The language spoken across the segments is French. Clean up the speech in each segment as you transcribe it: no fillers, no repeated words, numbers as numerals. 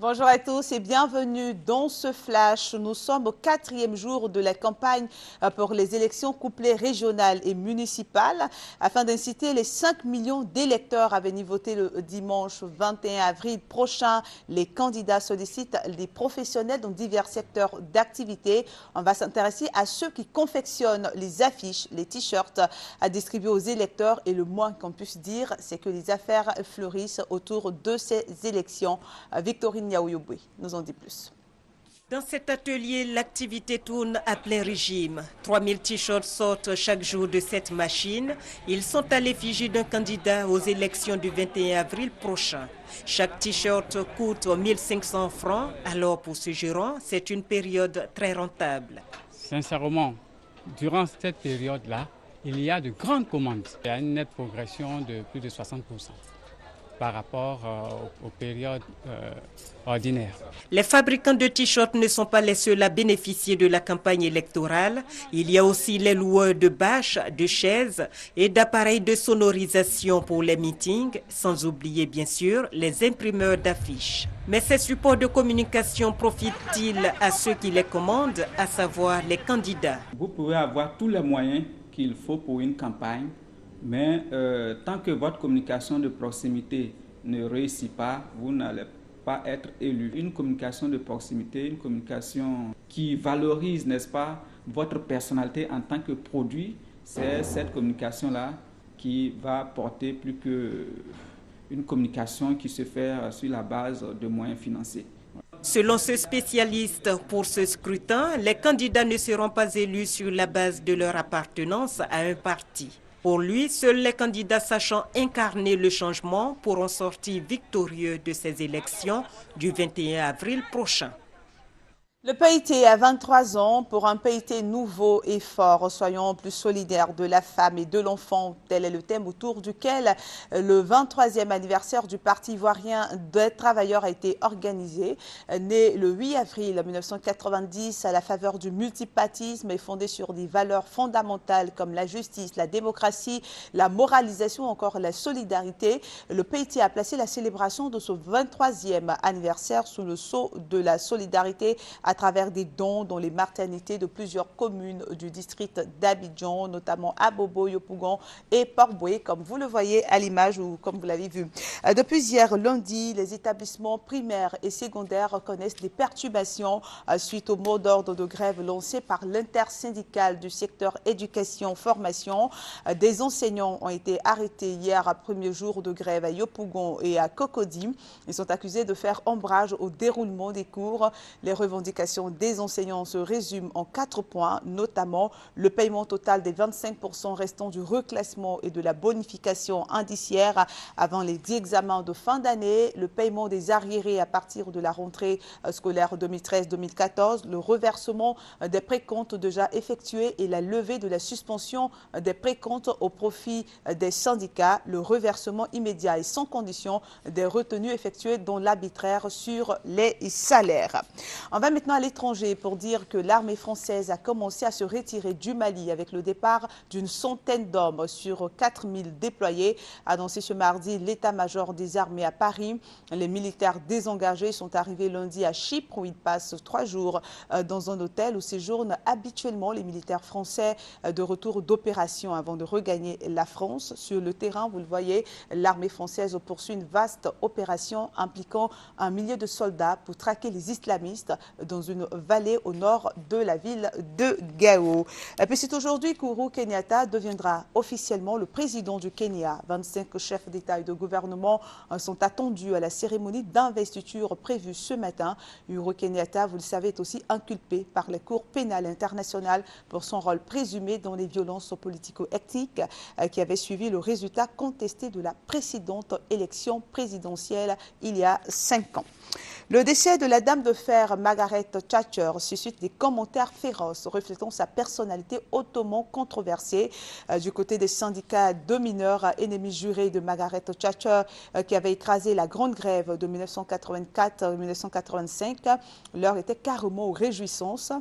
Bonjour à tous et bienvenue dans ce flash. Nous sommes au 4e jour de la campagne pour les élections couplées régionales et municipales afin d'inciter les 5 millions d'électeurs à venir voter le dimanche 21 avril prochain. Les candidats sollicitent les professionnels dans divers secteurs d'activité. On va s'intéresser à ceux qui confectionnent les affiches, les t-shirts à distribuer aux électeurs et le moins qu'on puisse dire, c'est que les affaires fleurissent autour de ces élections. Victorine Yaouyouboui nous en dit plus. Dans cet atelier, l'activité tourne à plein régime. 3000 t-shirts sortent chaque jour de cette machine. Ils sont à l'effigie d'un candidat aux élections du 21 avril prochain. Chaque t-shirt coûte 1500 francs. Alors pour ce gérant, c'est une période très rentable. Sincèrement, durant cette période-là, il y a de grandes commandes. Il y a une nette progression de plus de 60% par rapport aux périodes ordinaires. Les fabricants de t-shirts ne sont pas les seuls à bénéficier de la campagne électorale. Il y a aussi les loueurs de bâches, de chaises et d'appareils de sonorisation pour les meetings, sans oublier bien sûr les imprimeurs d'affiches. Mais ces supports de communication profitent-ils à ceux qui les commandent, à savoir les candidats? Vous pouvez avoir tous les moyens qu'il faut pour une campagne, mais tant que votre communication de proximité ne réussit pas, vous n'allez pas être élu. Une communication de proximité, une communication qui valorise, n'est-ce pas, votre personnalité en tant que produit, c'est cette communication-là qui va porter plus qu'une communication qui se fait sur la base de moyens financiers. Selon ce spécialiste, pour ce scrutin, les candidats ne seront pas élus sur la base de leur appartenance à un parti. Pour lui, seuls les candidats sachant incarner le changement pourront sortir victorieux de ces élections du 21 avril prochain. Le PIT a 23 ans pour un PIT nouveau et fort. Soyons plus solidaires de la femme et de l'enfant. Tel est le thème autour duquel le 23e anniversaire du Parti ivoirien des travailleurs a été organisé. Né le 8 avril 1990 à la faveur du multipartisme et fondé sur des valeurs fondamentales comme la justice, la démocratie, la moralisation, encore la solidarité, le PIT a placé la célébration de ce 23e anniversaire sous le sceau de la solidarité à travers des dons dans les maternités de plusieurs communes du district d'Abidjan, notamment Abobo, Yopougon et Port-Boué, comme vous le voyez à l'image ou comme vous l'avez vu. Depuis hier lundi, les établissements primaires et secondaires connaissent des perturbations suite au mot d'ordre de grève lancé par l'intersyndicale du secteur éducation-formation. Des enseignants ont été arrêtés hier à premier jour de grève à Yopougon et à Cocody. Ils sont accusés de faire ombrage au déroulement des cours. Les revendications des enseignants se résument en 4 points, notamment le paiement total des 25% restants du reclassement et de la bonification indiciaire avant les 10 examens de fin d'année, le paiement des arriérés à partir de la rentrée scolaire 2013-2014, le reversement des précomptes déjà effectués et la levée de la suspension des précomptes au profit des syndicats, le reversement immédiat et sans condition des retenues effectuées dont l'arbitraire sur les salaires. On va maintenant à l'étranger pour dire que l'armée française a commencé à se retirer du Mali avec le départ d'une centaine d'hommes sur 4000 déployés. Annoncé ce mardi l'état-major des armées à Paris. Les militaires désengagés sont arrivés lundi à Chypre où ils passent 3 jours dans un hôtel où séjournent habituellement les militaires français de retour d'opération avant de regagner la France. Sur le terrain, vous le voyez, l'armée française poursuit une vaste opération impliquant 1 millier de soldats pour traquer les islamistes dans une vallée au nord de la ville de Gao. Et puis c'est aujourd'hui qu'Ohuru Kenyatta deviendra officiellement le président du Kenya. 25 chefs d'État et de gouvernement sont attendus à la cérémonie d'investiture prévue ce matin. Uhuru Kenyatta, vous le savez, est aussi inculpé par la Cour pénale internationale pour son rôle présumé dans les violences politico-ethniques qui avaient suivi le résultat contesté de la précédente élection présidentielle il y a 5 ans. Le décès de la dame de fer Margaret Thatcher suscite des commentaires féroces reflétant sa personnalité hautement controversée. Du côté des syndicats de mineurs ennemis jurés de Margaret Thatcher qui avait écrasé la grande grève de 1984-1985, l'heure était carrément aux réjouissances.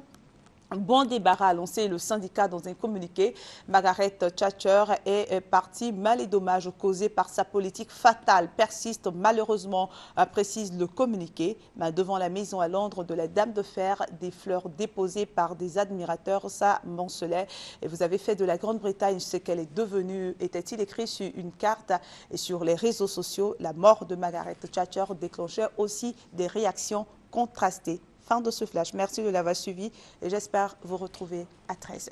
Bon débarras, a lancé le syndicat dans un communiqué. Margaret Thatcher est partie, mal et dommages causés par sa politique fatale persistent malheureusement, précise le communiqué. Mais devant la maison à Londres de la Dame de Fer, des fleurs déposées par des admirateurs, ça mencelait. Et vous avez fait de la Grande-Bretagne ce qu'elle est devenue, était-il écrit sur une carte et sur les réseaux sociaux. La mort de Margaret Thatcher déclenchait aussi des réactions contrastées. Fin de ce flash. Merci de l'avoir suivi et j'espère vous retrouver à 13h.